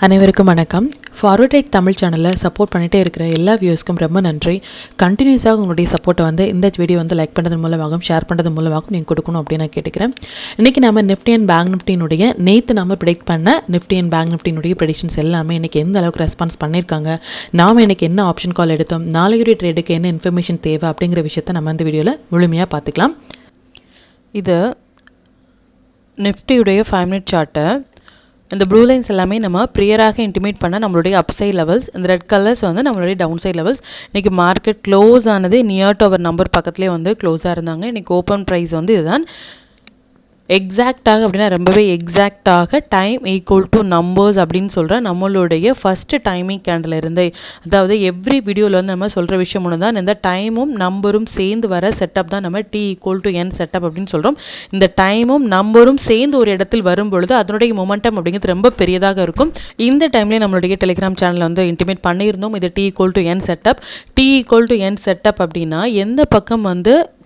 அனைவருக்கும் வணக்கம். Forward right Tamil சேனலில் சப்போர்ட் பண்ணிகிட்டே இருக்கிற எல்லா வியூஸ்க்கும் ரொம்ப நன்றி. கண்டினியூஸாக உங்களுடைய சப்போர்ட்டை இந்த வீடியோ லைக் பண்ணுறது மூலமாகவும் ஷேர் பண்ணுறது மூலமாகவும் நீங்கள் கொடுக்கணும் அப்படின்னு நான் கேட்டுக்கிறேன். இன்றைக்கி நம்ம நிஃப்டி அண்ட் பேங்க் நிஃப்டினுடைய நேற்று நம்ம ப்ரிடிக்ட் பண்ண நிஃப்டி அண்ட் பேங்க் நிஃப்டினுடைய ப்ரெடிக்ஷன்ஸ் எல்லாமே இன்றைக்கி எந்த அளவுக்கு ரெஸ்பான்ஸ் பண்ணியிருக்காங்க, நாம் இன்றைக்கி என்ன ஆப்ஷன் கால் எடுத்தோம், நாளைக்குரிய ட்ரேடுக்கு என்ன இன்ஃபர்மேஷன் தேவை அப்படிங்கிற விஷயத்தை நம்ம இந்த வீடியோவில் முழுமையாக பார்த்துக்கலாம். இது நிஃப்டியுடைய 5 மினிட் சார்ட்டை இந்த ப்ளூ லைன்ஸ் எல்லாமே நம்ம ப்ரியராக இன்டிமேட் பண்ண நம்மளுடைய அப்சைட் லெவல்ஸ், இந்த ரெட் கலர்ஸ் நம்மளுடைய டவுன் சைட் லெவல்ஸ். இன்றைக்கி மார்க்கெட் க்ளோஸ் ஆனது நியர் டு அவர் நம்பர் பக்கத்துலேயே க்ளோஸாக இருந்தாங்க. இன்றைக்கி ஓப்பன் ப்ரைஸ் இதுதான். எக்ஸாக்டாக அப்படின்னா ரொம்பவே எக்ஸாக்டாக டைம் ஈக்குவல் டு நம்பர்ஸ் அப்படின்னு சொல்கிற நம்மளுடைய ஃபஸ்ட்டு டைமிங் கேண்டில் இருந்தே, அதாவது எவ்ரி வீடியோவில் நம்ம சொல்கிற விஷயம் ஒன்று தான், இந்த டைமும் நம்பரும் சேர்ந்து வர செட்டப் தான் நம்ம T equal to N setup அப்படின்னு சொல்கிறோம். இந்த டைமும் நம்பரும் சேர்ந்து ஒரு இடத்தில் வரும்பொழுது அதனுடைய மொமெண்டம் அப்படிங்கிறது ரொம்ப பெரியதாக இருக்கும். இந்த டைம்லேயே நம்மளுடைய டெலிகிராம் சேனலில் இன்டிமேட் பண்ணியிருந்தோம். இது T equal to N setup. T equal to N setup அப்படின்னா எந்த பக்கம்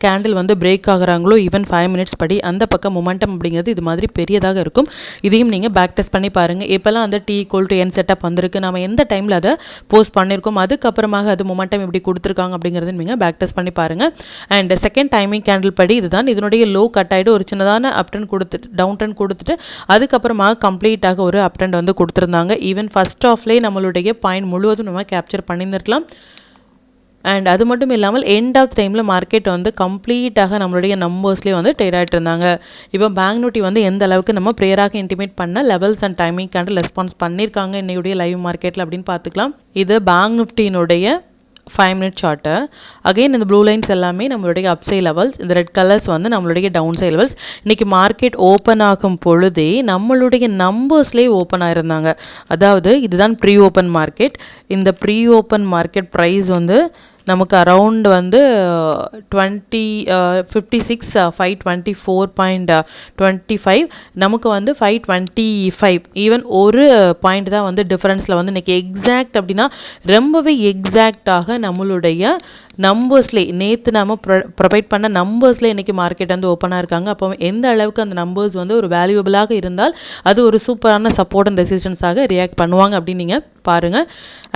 கேண்டில் பிரேக் ஆகுறாங்களோ ஈவன் 5 மினிட்ஸ் படி அந்த பக்கம் மொமெண்டம் அப்படிங்கிறது இது மாதிரி பெரியதாக இருக்கும். இதையும் நீங்கள் பேக் டெஸ்ட் பண்ணி பாருங்கள். இப்போல்லாம் T equal to N setup வந்திருக்கு, நம்ம எந்த டைமில் அதை போஸ்ட் பண்ணியிருக்கோம், அதுக்கப்புறமாக அது மொமெண்டம் எப்படி கொடுத்துருக்காங்க அப்படிங்கிறது நீங்கள் பேக் டெஸ்ட் பண்ணி பாருங்கள். அண்ட் செகண்ட் டைமிங் கேண்டில் படி இதுதான். இதனுடைய லோ கட் ஆகிட்டு ஒரு சின்னதான அப் ட்ரெண்ட் கொடுத்துட்டு டவுன் ட்ரெண்ட் கொடுத்துட்டு அதுக்கப்புறமாக கம்ப்ளீட்டாக ஒரு அப் ட்ரெண்ட் கொடுத்துருந்தாங்க. ஈவன் ஃபர்ஸ்ட் ஆஃப்லேயே நம்மளுடைய பாயிண்ட் முழுவதும் நம்ம கேப்சர் பண்ணியிருக்கலாம். அண்ட் அது மட்டும் இல்லாமல் எண்ட் ஆஃப் டைமில் மார்க்கெட் கம்ப்ளீட்டாக நம்மளுடைய நம்பர்ஸ்லேயே ட்ரேட் ஆகிட்டு இருந்தாங்க. இப்போ பேங்க் நிஃப்டி எந்த அளவுக்கு நம்ம ப்ரேயராக இன்டிமேட் பண்ண levels and timing candle response பண்ணியிருக்காங்க இன்னையுடைய லைவ் மார்க்கெட்டில் அப்படின்னு பார்த்துக்கலாம். இது பேங்க் நிஃப்டியினுடைய 5 மினிட் சார்ட்டு. அகைன் இந்த ப்ளூ லைன்ஸ் எல்லாமே நம்மளுடைய அப்சை லெவல்ஸ், இந்த ரெட் கலர்ஸ் நம்மளுடைய டவுன் சை லெவல்ஸ். இன்றைக்கி மார்க்கெட் ஓப்பன் ஆகும் பொழுதே நம்மளுடைய நம்பர்ஸ்லேயே ஓப்பன் ஆயிருந்தாங்க. அதாவது இதுதான் ப்ரீ ஓப்பன் மார்க்கெட். இந்த ப்ரீ ஓப்பன் மார்க்கெட் ப்ரைஸ் நமக்கு அரவுண்ட் 524.25 நமக்கு 525 ஈவன் ஒரு பாயிண்ட் தான் டிஃப்ரென்ஸில் இன்றைக்கி எக்ஸாக்ட் அப்படின்னா ரொம்பவே எக்ஸாக்டாக நம்மளுடைய நம்பர்ஸ்லேயே நேற்று நம்ம ப்ரொவைட் பண்ண நம்பர்ஸ்லேயே இன்றைக்கி மார்க்கெட் ஓப்பனாக இருக்காங்க. அப்போ எந்த அளவுக்கு அந்த நம்பர்ஸ் ஒரு வேல்யூபிளாக இருந்தால் அது ஒரு சூப்பரான சப்போர்ட் அண்ட் ரெசிஸ்டன்ஸாக ரியாக்ட் பண்ணுவாங்க அப்படின்னு நீங்கள் பாருங்கள்.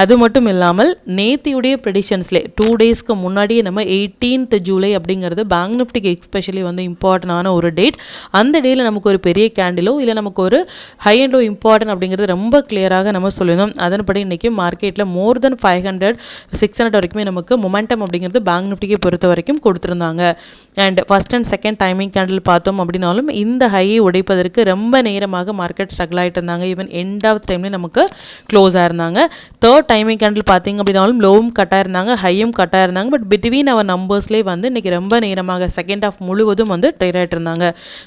அது மட்டும் இல்லாமல் நேத்தியுடைய ப்ரெடிஷன்ஸ்லேயே 2 டேஸ்க்கு முன்னாடியே நம்ம 18th ஜூலை அப்படிங்கிறது பேங்க் நிஃப்டிக்கு எஸ்பெஷலி இம்பார்ட்டண்டான ஒரு டேட். அந்த டேயில் நமக்கு ஒரு பெரிய கேண்டிலோ இல்லை நமக்கு ஒரு ஹை அண்ட் லோ இம்பார்ட்டன்ட் அப்படிங்கிறது ரொம்ப கிளியராக நம்ம சொல்லியிருந்தோம். அதன்படி இன்றைக்கி மார்க்கெட்டில் மோர் தென் 500-600 வரைக்குமே நமக்கு மொமெண்டம் அப்படிங்கிறது பேங்க் நிஃப்டியை பொறுத்த வரைக்கும் கொடுத்துருந்தாங்க. And first and second timing candle பார்த்தோம் அப்படின்னாலும் இந்த ஹையை உடைப்பதற்கு ரொம்ப நேரமாக மார்க்கெட் ஸ்ட்ரகிள் ஆகிட்டு இருந்தாங்க. ஈவன் எண்ட் ஆஃப் டைம்லேயே நமக்கு க்ளோஸ் ஆயிருந்தாங்க. தேர்ட் டைமிங் கேண்டில் பார்த்தீங்க அப்படின்னாலும் லோவும் கட்டாக இருந்தாங்க, ஹையும் கட்டாக இருந்தாங்க. பட் பிட்வீன் அவர் நம்பர்ஸ்லேயே இன்றைக்கி ரொம்ப நேரமாக செகண்ட் ஹாஃப் முழுவதும் ட்ரேட் ஆகிட்டு இருந்தாங்க.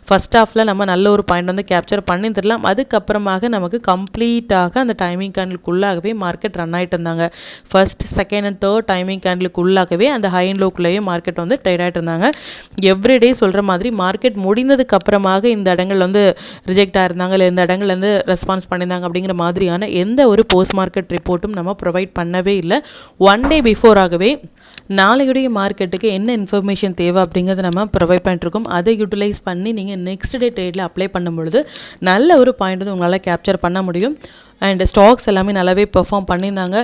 ஃபர்ஸ்ட் ஹாஃபில் நம்ம நல்ல ஒரு பாயிண்ட் கேப்சர் பண்ணி தரலாம். அதுக்கப்புறமாக நமக்கு கம்ப்ளீட்டாக அந்த டைமிங் கேண்டிலுக்குள்ளாகவே மார்க்கெட் ரன் ஆகிட்டு இருந்தாங்க. First second and third timing கேண்டிலுக்குள்ளாகவே அந்த ஹை அண்ட் லோக்குள்ளேயே மார்க்கெட் ட்ரேட் ஆகிட்டு இருந்தாங்க. எவ்ரிடே சொல்கிற மாதிரி மார்க்கெட் முடிந்ததுக்கு அப்புறமாக இந்த இடங்கள் ரிஜெக்ட் ஆயிருந்தாங்க, இல்லை இந்த இடங்கள் ரெஸ்பான்ஸ் பண்ணியிருந்தாங்க அப்படிங்கிற மாதிரியான எந்த ஒரு போஸ்ட் மார்க்கெட் ரிப்போர்ட்டும் நம்ம ப்ரொவைட் பண்ணவே இல்லை. 1 டே பிஃபோராகவே நாளையுடைய மார்க்கெட்டுக்கு என்ன இன்ஃபர்மேஷன் தேவை அப்படிங்கிறத நம்ம ப்ரொவைட் பண்ணிட்டுருக்கோம். அதை யூட்டிலைஸ் பண்ணி நீங்கள் நெக்ஸ்ட் டே ட்ரேடில் அப்ளை பண்ணும் பொழுது நல்ல ஒரு பாயிண்ட் உங்களால் கேப்சர் பண்ண முடியும். அண்ட் ஸ்டாக்ஸ் எல்லாமே நல்லாவே பெர்ஃபார்ம் பண்ணியிருந்தாங்க.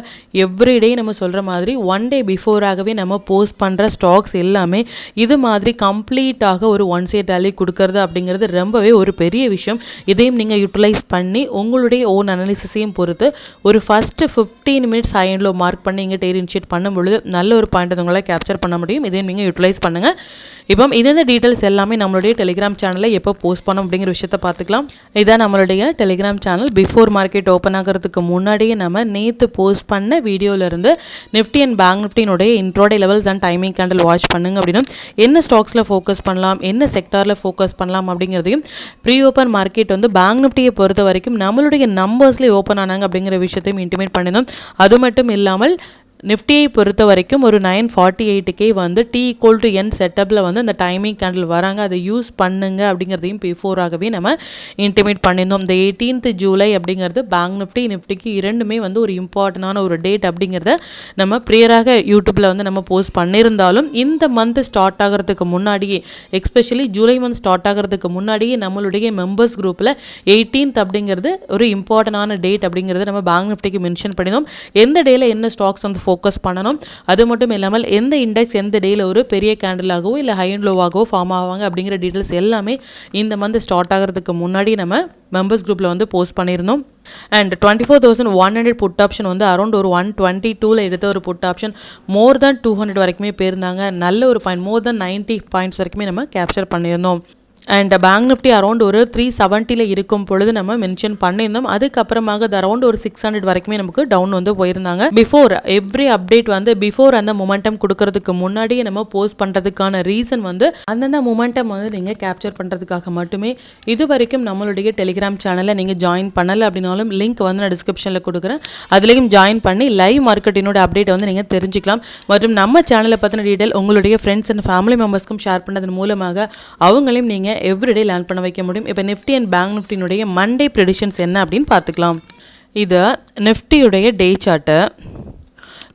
எவ்ரிடே நம்ம சொல்கிற மாதிரி 1 டே பிஃபோராகவே நம்ம போஸ்ட் பண்ணுற ஸ்டாக்ஸ் எல்லாமே இது மாதிரி கம்ப்ளீட்டாக ஒரு 1 சைட் ரேலி கொடுக்கறது அப்படிங்கிறது ரொம்பவே ஒரு பெரிய விஷயம். இதையும் நீங்கள் யூட்டிலைஸ் பண்ணி உங்களுடைய ஓன் அனாலிசிஸையும் பொறுத்து ஒரு first 15 minutes high and low mark பண்ணி இங்கே டேர் இனிஷியேட் பண்ணும்பொழுது நல்ல ஒரு பாயிண்ட் உங்களால் கேப்சர் பண்ண முடியும். இதையும் நீங்கள் யூட்டிலைஸ் பண்ணுங்கள். இப்போ இந்த டீட்டெயில்ஸ் எல்லாமே நம்மளுடைய டெலிகிராம் சேனலில் எப்போ போஸ்ட் பண்ணோம் அப்படிங்கிற விஷயத்தை பார்த்துக்கலாம். இதான் நம்மளுடைய Telegram channel. Before market open ஆகிறதுக்கு முன்னாடியே நம்ம நேற்று போஸ்ட் பண்ண வீடியோவிலேருந்து நிஃப்டி அண்ட் பேங்க் நிஃப்டினுடைய intraday levels and timing candle watch பண்ணுங்க அப்படின்னு என்ன ஸ்டாக்ஸில் ஃபோக்கஸ் பண்ணலாம், என்ன செக்டாரில் ஃபோக்கஸ் பண்ணலாம் அப்படிங்கிறதையும் ப்ரீ ஓப்பன் மார்க்கெட் பேங்க் நிஃப்டியை பொறுத்த வரைக்கும் நம்மளுடைய நம்பர்ஸ்லேயே ஓப்பன் ஆனாங்க அப்படிங்கிற விஷயத்தையும் இன்டிமேட் பண்ணியிருந்தோம். அது மட்டும் இல்லாமல் நிஃப்டியை பொறுத்த வரைக்கும் ஒரு 948K வந்து T=N செட்டப்பில் வந்து அந்த டைமிங் கேண்டில் வராங்க, அதை யூஸ் பண்ணுங்க அப்படிங்கிறதையும் பிஃபோராகவே நம்ம இன்டிமேட் பண்ணியிருந்தோம். இந்த 18th ஜூலை அப்படிங்கிறது பேங்க் நிஃப்டிக்கு இரண்டுமே வந்து ஒரு இம்பார்ட்டண்டான ஒரு டேட் அப்படிங்கிறத நம்ம ப்ரியராக யூடியூப்பில் வந்து நம்ம போஸ்ட் பண்ணியிருந்தாலும் இந்த மந்த் ஸ்டார்ட் ஆகிறதுக்கு முன்னாடியே, எஸ்பெஷலி ஜூலை மந்த் ஸ்டார்ட் ஆகிறதுக்கு முன்னாடியே நம்மளுடைய மெம்பர்ஸ் குரூப்பில் 18th அப்படிங்கிறது ஒரு இம்பார்ட்டண்டான டேட் அப்படிங்கிறத நம்ம பேங்க் நிஃப்டிக்கு மென்ஷன் பண்ணியிருந்தோம். எந்த டேயில் என்ன ஸ்டாக்ஸ் வந்து ஃபோக்கஸ் பண்ணணும், அது மட்டும் இல்லாமல் எந்த இண்டெக்ஸ் எந்த டேயில் ஒரு பெரிய கேண்டிலாகவோ இல்லை ஹை அண்ட் லோவாகவோ ஃபார்ம் ஆவாங்க அப்படிங்கிற டீட்டெயில்ஸ் எல்லாமே இந்த மந்த் ஸ்டார்ட் ஆகிறதுக்கு முன்னாடி நம்ம மெம்பர்ஸ் குரூப்பில் வந்து போஸ்ட் பண்ணியிருந்தோம். அண்ட் 24,100 புட் ஆப்ஷன் வந்து அரௌண்ட் ஒரு 122ல் எடுத்த ஒரு புட் ஆப்ஷன் மோர் தேன் 200 வரைக்குமே போயிருந்தாங்க. நல்ல ஒரு பாயிண்ட், மோர் தேன் 90 பாயிண்ட்ஸ் வரைக்குமே நம்ம கேப்சர் பண்ணியிருந்தோம். அண்ட் பேங்க் நிஃப்டி அரௌண்ட் ஒரு 370 இருக்கும் பொழுது நம்ம மென்ஷன் பண்ணியிருந்தோம். அதுக்கப்புறமாக அது அரௌண்ட் ஒரு 600 வரைக்குமே நமக்கு டவுன் வந்து போயிருந்தாங்க. பிஃபோர் எவ்ரி அப்டேட் வந்து பிஃபோர் அந்த மொமெண்டம் கொடுக்கறதுக்கு முன்னாடியே நம்ம போஸ்ட் பண்ணுறதுக்கான ரீசன் வந்து அந்தந்த மொமெண்டம் வந்து நீங்கள் கேப்சர் பண்ணுறதுக்காக மட்டுமே. இது வரைக்கும் நம்மளுடைய டெலிகிராம் சேனலில் நீங்கள் ஜாயின் பண்ணலை அப்படின்னாலும் லிங்க் வந்து நான் டிஸ்கிரிப்ஷனில் கொடுக்குறேன், அதுலேயும் ஜாயின் பண்ணி லைவ் மார்க்கெட்டினோட அப்டேட் வந்து நீங்கள் தெரிஞ்சுக்கலாம். மற்றும் நம்ம சேனலை பற்றின டீட்டெயில் உங்களுடைய ஃப்ரெண்ட்ஸ் அண்ட் ஃபேமிலி மெம்பர்ஸ்க்கும் ஷேர் பண்ணதன் மூலமாக அவங்களையும் நீங்கள் எவ்ரிடே லேர்ன் பண்ண வைக்க முடியும். இப்போ நிஃப்டி அண்ட் பேங்க் நிஃப்டினுடைய மண்டே ப்ரெடிக்ஷன்ஸ் என்ன அப்படின்னு பார்த்துக்கலாம். இது நிஃப்டியுடைய டே சார்ட்டு.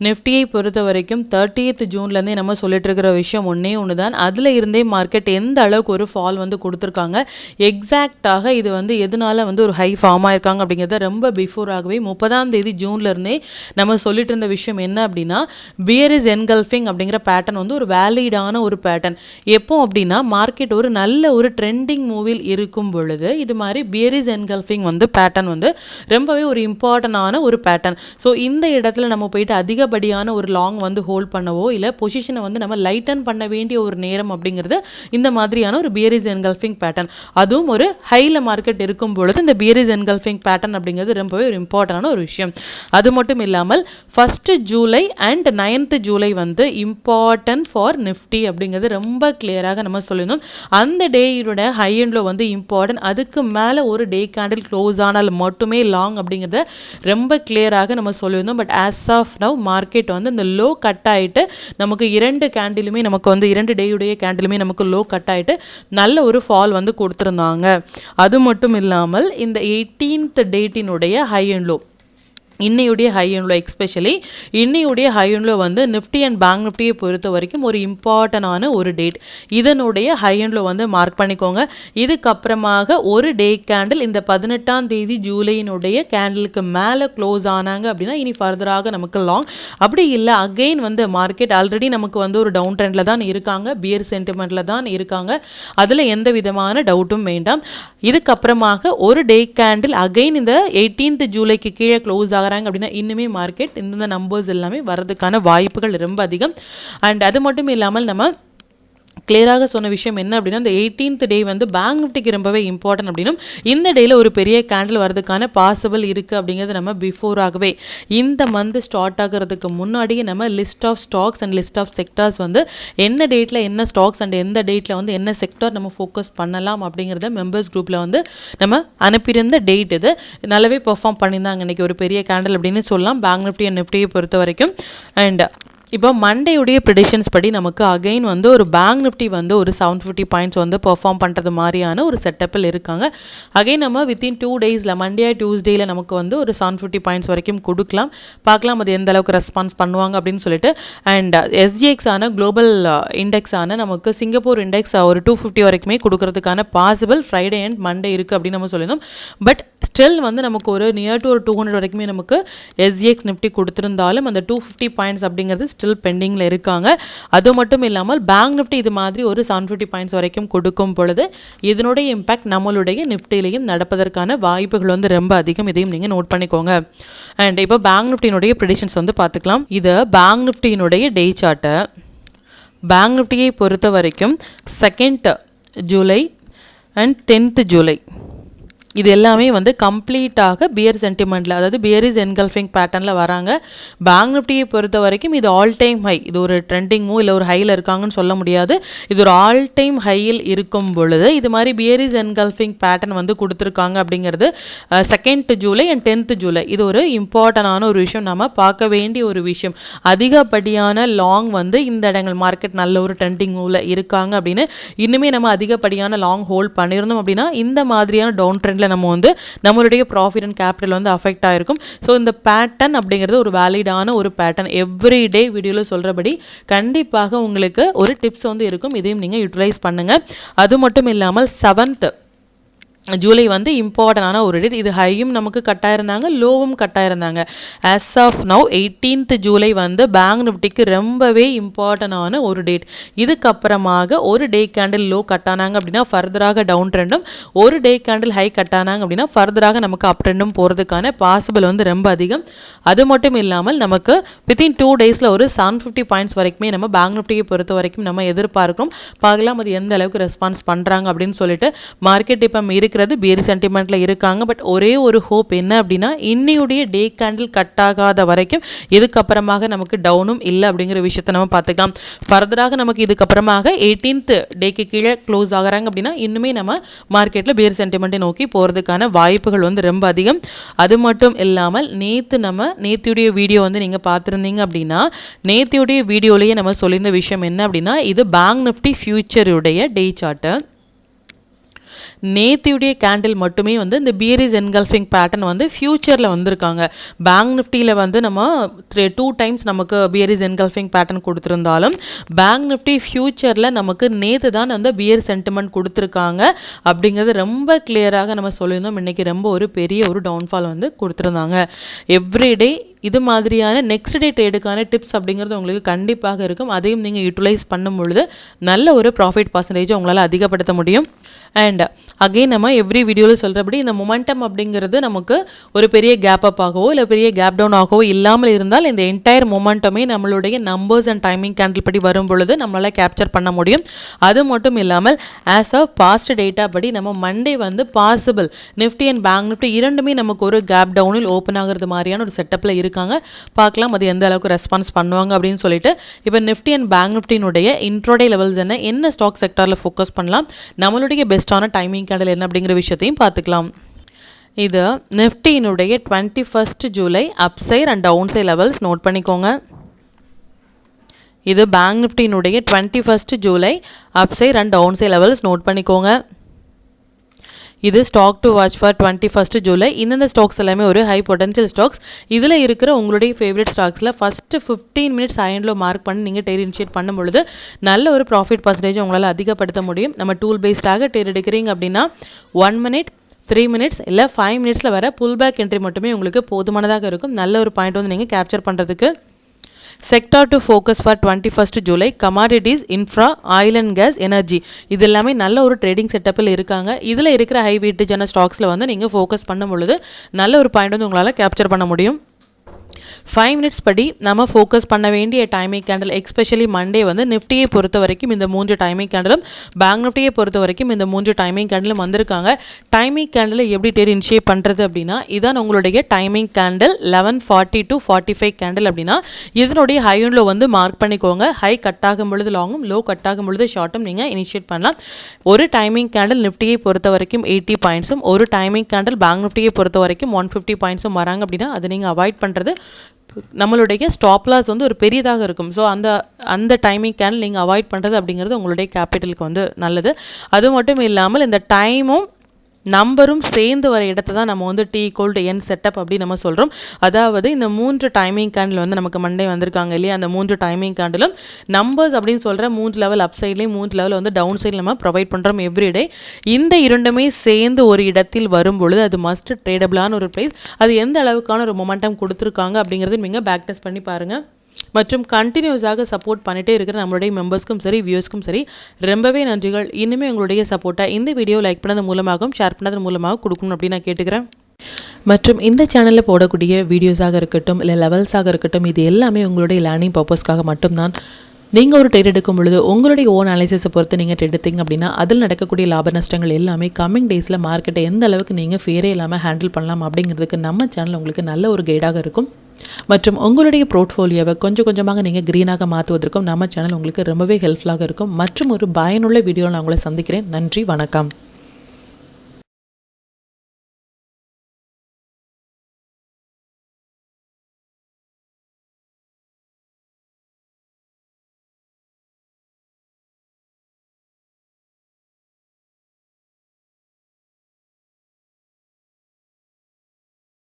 நிஃப்டியை பொறுத்த வரைக்கும் 30th ஜூன்லேருந்தே நம்ம சொல்லிட்டு இருக்கிற விஷயம் ஒன்று தான். அதில் இருந்தே மார்க்கெட் எந்த அளவுக்கு ஒரு ஃபால் வந்து கொடுத்துருக்காங்க, எக்ஸாக்டாக இது வந்து எதனால வந்து ஒரு ஹை ஃபார்ம் ஆயிருக்காங்க அப்படிங்கிறத ரொம்ப பிஃபோராகவே 30ஆம் தேதி ஜூன்லேருந்தே நம்ம சொல்லிட்டு இருந்த விஷயம் என்ன அப்படின்னா, பியர் இஸ் என்கல்ஃபிங் அப்படிங்கிற பேட்டர்ன் வந்து ஒரு வேலிடான ஒரு பேட்டர்ன். எப்போ அப்படின்னா மார்க்கெட் ஒரு நல்ல ஒரு ட்ரெண்டிங் மூவில் இருக்கும் பொழுது இது மாதிரி பியர் இஸ் என்கல்ஃபிங் வந்து பேட்டர்ன் வந்து ரொம்பவே ஒரு இம்பார்ட்டண்டான ஒரு பேட்டர்ன். ஸோ இந்த இடத்துல நம்ம போயிட்டு அதிகப்படியான ஒரு லாங் வந்து ஹோல்ட் பண்ணவோ இல்லை பொசிஷனை வந்து நம்ம லைட்டன் பண்ண வேண்டிய ஒரு நேரம் அப்படிங்கிறது இந்த மாதிரியான ஒரு பியர் இஸ் என்கல்ஃபிங் பேட்டர்ன். அதுவும் ஒரு ஹைல மார்க்கெட் இருக்கும் பொழுது இந்த பியர் இஸ் என்கல்ஃபிங் பேட்டர்ன் அப்படிங்கிறது ரொம்பவே ஒரு இம்பார்ட்டண்டான ஒரு விஷயம். அது மட்டும் இல்லாமல் 1st July and 9th July வந்து இம்பார்ட்டன்ட் ஃபார் நிஃப்டி அப்படிங்கிறது ரொம்ப கிளியராக நம்ம சொல்லியிருந்தோம். அந்த டேயோட ஹை அண்ட் லோ வந்து இம்பார்ட்டன்ட். அதுக்கு மேலே ஒரு டே கேண்டில் க்ளோஸ் ஆனால் மட்டுமே லாங் அப்படிங்கிறத ரொம்ப கிளியராக நம்ம சொல்லியிருந்தோம். But as of now market வந்து இந்த லோ கட் ஆகிட்டு நமக்கு 2 கேண்டிலுமே நமக்கு வந்து 2 டேயுடைய கேண்டிலுமே நமக்கு லோ கட் ஆகிட்டு நல்ல ஒரு ஃபால் வந்து கொடுத்துருந்தாங்க. அது மட்டும் இல்லாமல் இந்த 18th டேட்டினுடைய ஹை அண்ட் லோ, இன்னையுடைய ஹை அண்ட் லோ, எஸ்பெஷலி இன்னையுடைய ஹை அண்ட் லோ வந்து நிஃப்டி அண்ட் பேங்க் நிஃப்டியை பொறுத்த வரைக்கும் ஒரு இம்பார்ட்டண்டான ஒரு டேட். இதனுடைய ஹை அண்ட் லோ வந்து மார்க் பண்ணிக்கோங்க. இதுக்கப்புறமாக ஒரு டே கேண்டில் இந்த 18ஆம் தேதி ஜூலையினுடைய கேண்டிலுக்கு மேலே க்ளோஸ் ஆனாங்க அப்படின்னா இனி ஃபர்தராக நமக்கு லாங். அப்படி இல்லை அகெயின் வந்து மார்க்கெட் ஆல்ரெடி நமக்கு வந்து ஒரு டவுன் ட்ரெண்டில் தான் இருக்காங்க, பியர் சென்டிமெண்ட்டில் தான் இருக்காங்க, அதில் எந்த விதமான டவுட்டும் வேண்டாம். இதுக்கப்புறமாக ஒரு டே கேண்டில் அகெயின் இந்த 18th ஜூலைக்கு கீழே க்ளோஸ் ஆகிறாங்க அப்படின்னா இன்னுமே மார்க்கெட் இந்த நம்பர்ஸ் எல்லாமே வரதுக்கான வாய்ப்புகள் ரொம்ப அதிகம். அண்ட் அது மட்டும் இல்லாமல் நம்ம கிளியராக சொன்ன விஷயம் என்ன அப்படின்னா, இந்த 18th டே வந்து பேங்க் நிஃப்டிக்கு ரொம்பவே இம்பார்ட்டன்ட் அப்படின்னும் இந்த டேயில் ஒரு பெரிய கேண்டில் வரதுக்கான பாசிபிள் இருக்குது அப்படிங்கிறது நம்ம பிஃபோராகவே இந்த மந்த் ஸ்டார்ட் ஆகிறதுக்கு முன்னாடியே நம்ம list of stocks and list of sectors வந்து என்ன டேட்டில் என்ன ஸ்டாக்ஸ் அண்ட் எந்த டேட்டில் வந்து என்ன செக்டார் நம்ம ஃபோக்கஸ் பண்ணலாம் அப்படிங்கிறத மெம்பர்ஸ் குரூப்பில் வந்து நம்ம அனுப்பியிருந்த டேட் இது நல்லாவே பெர்ஃபார்ம் பண்ணியிருந்தாங்க. இன்றைக்கி ஒரு பெரிய கேண்டில் அப்படின்னு சொல்லலாம் பேங்க் நிஃப்டி அண்ட் நிஃப்டியை பொறுத்த வரைக்கும். அண்ட் இப்போ மண்டேயுடைய ப்ரெடிக்ஷன்ஸ் படி நமக்கு அகைன் வந்து ஒரு பேங்க் நிஃப்டி வந்து ஒரு 750 பாயிண்ட்ஸ் வந்து பெர்ஃபார்ம் பண்ணுறது மாதிரியான ஒரு செட்டப்பில் இருக்காங்க. அகைன் நம்ம வித்தின் 2 டேஸில் மண்டே டியூஸ்டேயில் நமக்கு வந்து ஒரு 750 பாயிண்ட்ஸ் வரைக்கும் கொடுக்கலாம். பார்க்கலாம் அது எந்த அளவுக்கு ரெஸ்பான்ஸ் பண்ணுவாங்க அப்படின்னு சொல்லிட்டு. அண்ட் SGX ஆன குளோபல் இண்டெக்ஸ் ஆன நமக்கு சிங்கப்பூர் இண்டெக்ஸ் ஒரு 250 வரைக்குமே கொடுக்கறதுக்கான பாசிபிள் ஃப்ரைடே அண்ட் மண்டே இருக்குது அப்படின்னு நம்ம சொல்லியிருந்தோம். பட் ஸ்டில் வந்து நமக்கு ஒரு நியர் டு ஒரு 200 வரைக்குமே நமக்கு SGX நிஃப்டி கொடுத்துருந்தாலும் அந்த 250 பாயிண்ட்ஸ் அப்படிங்கிறது ஸ்டில் பெண்டிங்கில் இருக்காங்க. அது மட்டும் இல்லாமல் பேங்க் நிஃப்டி இது மாதிரி ஒரு 750 பாயிண்ட்ஸ் வரைக்கும் கொடுக்கும் பொழுது இதனுடைய இம்பாக்ட் நம்மளுடைய நிஃப்டிலையும் நடப்பதற்கான வாய்ப்புகள் வந்து ரொம்ப அதிகம். இதையும் நீங்கள் நோட் பண்ணிக்கோங்க. அண்ட் இப்போ பேங்க் நிஃப்டியினுடைய ப்ரெடிக்ஷன்ஸ் வந்து பார்த்துக்கலாம். இது பேங்க் நிஃப்டியினுடைய டே சார்ட்டை. பேங்க் நிஃப்டியை பொறுத்த வரைக்கும் 2nd July and 10th July இது எல்லாமே வந்து கம்ப்ளீட்டாக பியர் சென்டிமெண்ட்டில், அதாவது பியரிஸ் என்கல்ஃபிங் பேட்டர்னில் வராங்க. பேங்க் நிஃப்டியை பொறுத்த வரைக்கும் இது ஆல் டைம் ஹை. இது ஒரு ட்ரெண்டிங் மூவ் இல்லை ஒரு ஹையில் இருக்காங்கன்னு சொல்ல முடியாது. இது ஒரு ஆல் டைம் ஹையில் இருக்கும் பொழுது இது மாதிரி பியரிஸ் என்கல்ஃபிங் பேட்டர்ன் வந்து கொடுத்துருக்காங்க அப்படிங்கிறது 2nd July and 10th July. இது ஒரு இம்பார்ட்டண்டான ஒரு விஷயம், நம்ம பார்க்க வேண்டிய ஒரு விஷயம். அதிகப்படியான லாங் வந்து இந்த இடங்கள் மார்க்கெட் நல்ல ஒரு ட்ரெண்டிங் மூவில் இருக்காங்க அப்படின்னு இன்னுமே நம்ம அதிகப்படியான லாங் ஹோல்ட் பண்ணியிருந்தோம் அப்படின்னா இந்த மாதிரியான டவுன் ட்ரெண்ட் நம்ம வந்து நம்மளுடைய ப்ராஃபிட் அண்ட் கேபிட்டல் வந்து அஃபெக்ட் ஆயிருக்கும். ஸோ இந்த பேட்டர்ன் அப்படிங்கிறது ஒரு வேலிடான ஒரு பேட்டர்ன். எவ்ரிடே வீடியோவில் சொல்கிறபடி கண்டிப்பாக உங்களுக்கு ஒரு டிப்ஸ் வந்து இருக்கும். இதையும் நீங்கள் யூட்டிலைஸ் பண்ணுங்கள். அது மட்டும் இல்லாமல் 7th ஜூலை வந்து இம்பார்ட்டண்டான ஒரு டேட். இது ஹையும் நமக்கு கட்டாயிருந்தாங்க, லோவும் கட்டாயிருந்தாங்க. As of now 18th July வந்து பேங்க் நிஃப்டிக்கு ரொம்பவே இம்பார்ட்டண்டான ஒரு டேட். இதுக்கப்புறமாக ஒரு டே கேண்டில் லோ கட்டானாங்க அப்படின்னா ஃபர்தராக டவுன் ட்ரெண்டும், ஒரு டே கேண்டில் ஹை கட்டானாங்க அப்படின்னா ஃபர்தராக நமக்கு அப் ட்ரெண்டும் போகிறதுக்கான பாசிபிள் வந்து ரொம்ப அதிகம். அது மட்டும் இல்லாமல் நமக்கு வித்தின் 2 டேஸில் ஒரு 750 பாயிண்ட்ஸ் வரைக்குமே நம்ம பேங்க் நிஃப்டியை பொறுத்த வரைக்கும் நம்ம எதிர்பார்க்கிறோம். பார்க்கலாம் அது எந்த அளவுக்கு ரெஸ்பான்ஸ் பண்ணுறாங்க அப்படின்னு சொல்லிட்டு. மார்க்கெட் இப்போ இருக்கிறது பியர் சென்டிமெண்ட்ல இருக்காங்க. பட் ஒரே ஒரு ஹோப் என்ன அப்படின்னா இன்னையுடைய டே கேண்டில் கட் ஆகாத வரைக்கும் இதுக்கப்புறமாக நமக்கு டவுனும் இல்லை அப்படிங்கிற விஷயத்த நம்ம பார்த்துக்கலாம். ஃபர்தராக நமக்கு இதுக்கப்புறமாக 18th டேக்கு கீழே க்ளோஸ் ஆகிறாங்க அப்படின்னா இன்னுமே நம்ம மார்க்கெட்டில் பியர் சென்டிமெண்ட்டை நோக்கி போகிறதுக்கான வாய்ப்புகள் வந்து ரொம்ப அதிகம். அது மட்டும் இல்லாமல் நேத்தியுடைய வீடியோ வந்து நீங்கள் பார்த்துருந்தீங்க அப்படின்னா நேத்தியுடைய வீடியோலேயே நம்ம சொல்லியிருந்த விஷயம் என்ன அப்படின்னா இது பேங்க் நிஃப்டி ஃபியூச்சருடைய டே சார்ட்டு. நேத்தியுடைய கேண்டில் மட்டுமே வந்து இந்த பியரிஸ் என்கல்ஃபிங் பேட்டர்ன் வந்து ஃபியூச்சரில் வந்திருக்காங்க. பேங்க் நிஃப்டியில் வந்து நம்ம 2 டைம்ஸ் நமக்கு பியரிஸ் என்கல்ஃபிங் பேட்டர்ன் கொடுத்துருந்தாலும் பேங்க் நிஃப்டி ஃபியூச்சரில் நமக்கு நேற்று தான் அந்த பியர் சென்டிமெண்ட் கொடுத்துருக்காங்க அப்படிங்கிறது ரொம்ப கிளியராக நம்ம சொல்லியிருந்தோம். இன்றைக்கி ரொம்ப ஒரு பெரிய ஒரு டவுன்ஃபால் வந்து கொடுத்துருந்தாங்க. எவ்ரிடே இது மாதிரியான நெக்ஸ்ட் டே ட்ரேடுக்கான டிப்ஸ் அப்படிங்கிறது உங்களுக்கு கண்டிப்பாக இருக்கும். அதையும் நீங்கள் யூட்டிலைஸ் பண்ணும் பொழுது நல்ல ஒரு ப்ராஃபிட் பர்சன்டேஜ் உங்களால் அதிகப்படுத்த முடியும். அண்ட் அகெயின் நம்ம எவ்ரி வீடியோவில் சொல்கிறபடி இந்த மொமெண்டம் அப்படிங்கிறது நமக்கு ஒரு பெரிய கேப் அப் ஆகவோ இல்லை பெரிய கேப் டவுன் ஆகவோ இல்லாமல் இருந்தால் இந்த என்டையர் மொமெண்டமே நம்மளுடைய நம்பர்ஸ் அண்ட் டைமிங் கேண்டில் படி வரும் பொழுது நம்மளால் கேப்சர் பண்ண முடியும். அது மட்டும் இல்லாமல் ஆஸ் அ பாஸ்ட் டேட்டா படி நம்ம மண்டே வந்து possible Nifty and bank Nifty இரண்டுமே நமக்கு ஒரு கேப் டவுனில் ஓப்பன் ஆகிறது மாதிரியான ஒரு செட்டப்பில் இருக்காங்க. பார்க்கலாம் அது எந்த அளவுக்கு ரெஸ்பான்ஸ் பண்ணுவாங்க அப்படின்னு சொல்லிட்டு. இப்போ நிஃப்டி அண்ட் பேங்க் நிஃப்டினுடைய இன்ட்ரோடே லெவல்ஸ் என்ன ஸ்டாக் செக்டாரில் ஃபோக்கஸ் பண்ணலாம், நம்மளுடைய பெஸ்ட்டான டைமிங் கேண்டில் என்ன அப்படிங்கிற விஷயத்தையும் பார்த்துக்கலாம். இது நிஃப்டியினுடைய 21st July upside and downside levels note பண்ணிக்கோங்க. இது பேங்க் நிஃப்டியினுடைய 21st July upside and downside levels note பண்ணிக்கோங்க. இது stock to watch for 21st July. இந்த ஸ்டாக்ஸ் எல்லாமே ஒரு ஹை பொட்டன்ஷியல் ஸ்டாக்ஸ். இதில் இருக்கிற உங்களுடைய ஃபேவரட் ஸ்டாக்ஸில் ஃபஸ்ட்டு 15 மினிட்ஸ் ஹைண்டில் மார்க் பண்ணி நீங்கள் ட்ரேட் இனிஷியேட் பண்ணும் பொழுது நல்ல ஒரு ப்ராஃபிட் பர்சன்டேஜ் உங்களால் அதிகப்படுத்த முடியும். நம்ம டூல் பேஸ்டாக ட்ரேட் எடுக்கிறீங்க அப்படின்னா 1 minute 3 minutes இல்லை 5 minutesல வர புல் பேக் என்ட்ரி மட்டுமே உங்களுக்கு போதுமானதாக இருக்கும். நல்ல ஒரு பாயிண்ட் வந்து நீங்கள் கேப்சர் பண்ணுறதுக்கு. Sector to focus for 21st July commodities, infra, oil and gas, energy இது எல்லாமே நல்ல ஒரு ட்ரேடிங் செட்டப்பில் இருக்காங்க. இதில் இருக்கிற ஹை வெயிட்டேஜான ஸ்டாக்ஸில் வந்து நீங்கள் ஃபோக்கஸ் பண்ணும் பொழுது நல்ல ஒரு பாயிண்ட் வந்து உங்களால் கேப்சர் பண்ண முடியும். 5 minutes படி நம்ம ஃபோக்கஸ் பண்ண வேண்டிய டைமிங் கேண்டில் எஸ்பெஷலி மண்டே வந்து நிஃப்டியை பொறுத்த வரைக்கும் இந்த 3 டைமிங் கேண்டிலும் பேங்க் நிஃப்டியை பொறுத்த வரைக்கும் இந்த 3 டைமிங் கேண்டிலும் வந்திருக்காங்க. டைமிங் கேண்டில் எப்படி ட்ரேட் இனிஷியேட் பண்ணுறது அப்படின்னா இதான் உங்களுடைய டைமிங் கேண்டில் 11:40 to 45 கேண்டில் அப்படின்னா இதனுடைய ஹை அண்ட் லோ வந்து மார்க் பண்ணிக்கோங்க. ஹை கட் ஆகும் பொழுது லாங்கும், லோ கட் ஆகும் பொழுது ஷார்ட்டும் நீங்கள் இனிஷியேட் பண்ணலாம். ஒரு டைமிங் கேண்டில் நிஃப்டியை பொறுத்த வரைக்கும் 80 பாயிண்ட்ஸும் ஒரு டைமிங் கேண்டில் பேங்க் நிஃப்டியை பொறுத்த வரைக்கும் 150 பாயிண்ட்ஸும் வராங்க அப்படின்னா அதை நீங்கள் அவாய்ட் பண்ணுறது நம்மளுடைய ஸ்டாப் லாஸ் வந்து ஒரு பெரியதாக இருக்கும். ஸோ அந்த டைமிங் கேண்டில் நீங்கள் அவாய்ட் பண்ணுறது அப்படிங்கிறது உங்களுடைய கேபிட்டலுக்கு வந்து நல்லது. அது மட்டும் இல்லாமல் இந்த டைமும் நம்பரும் சேர்ந்து வர இடத்த தான் நம்ம வந்து T=N செட்டப் அப்படி நம்ம சொல்கிறோம். அதாவது இந்த 3 டைமிங் கேண்டில் வந்து நமக்கு மண்டே வந்திருக்காங்க இல்லையா, அந்த 3 டைமிங் கேண்டிலும் நம்பர்ஸ் அப்படின்னு சொல்கிற 3 லெவல் அப் சைட்லேயும் 3 லெவல் வந்து டவுன் சைடில் நம்ம ப்ரொவைட் பண்ணுறோம் எவ்ரிடே. இந்த இரண்டுமே சேர்ந்து ஒரு இடத்தில் வரும்பொழுது அது மஸ்ட் ட்ரேடபிளான ஒரு ப்ரைஸ். அது எந்த அளவுக்கான ஒரு மொமெண்டம் கொடுத்துருக்காங்க அப்படிங்கிறது நீங்கள் பேக் டெஸ்ட் பண்ணி பாருங்கள். மற்றும் கண்டினியூஸாக சப்போர்ட் பண்ணிகிட்டே இருக்கிற நம்மளுடைய மெம்பர்ஸ்க்கும் சரி வியூஸ்க்கும் சரி ரொம்பவே நன்றிகள். இனிமேல் உங்களுடைய சப்போர்ட்டை இந்த வீடியோ லைக் பண்ணது மூலமாகவும் ஷேர் பண்ணது மூலமாக கொடுக்கணும் அப்படின்னு நான் கேட்டுக்கிறேன். மற்றும் இந்த சேனலில் போடக்கூடிய வீடியோஸாக இருக்கட்டும் இல்லை லெவல்ஸாக இருக்கட்டும் இது எல்லாமே உங்களுடைய லேர்னிங் பர்பஸ்க்காக மட்டும்தான். நீங்கள் ஒரு ட்ரேட் எடுக்கும் பொழுது உங்களுடைய ஓன் அனாலிசிஸை பொறுத்து நீங்கள் ட்ரேட் எடுத்தீங்க அப்படின்னா அதில் நடக்கக்கூடிய லாப நஷ்டங்கள் எல்லாமே கம்மிங் டேஸில் மார்க்கெட்டை எந்த அளவுக்கு நீங்கள் ஃபேரே இல்லாமல் ஹேண்டில் பண்ணலாம் அப்படிங்கிறதுக்கு நம்ம சேனல் உங்களுக்கு நல்ல ஒரு கைடாக இருக்கும். மற்றும் உங்களுடைய போர்ட்ஃபோலியோவை கொஞ்சம் கொஞ்சமாக நீங்கள் க்ரீனாக மாற்றுவதற்கும் நம்ம சேனல் உங்களுக்கு ரொம்பவே ஹெல்ப்ஃபுல்லாக இருக்கும். மற்றும் ஒரு பயனுள்ள வீடியோவில் நான் உங்களை சந்திக்கிறேன். நன்றி, வணக்கம்.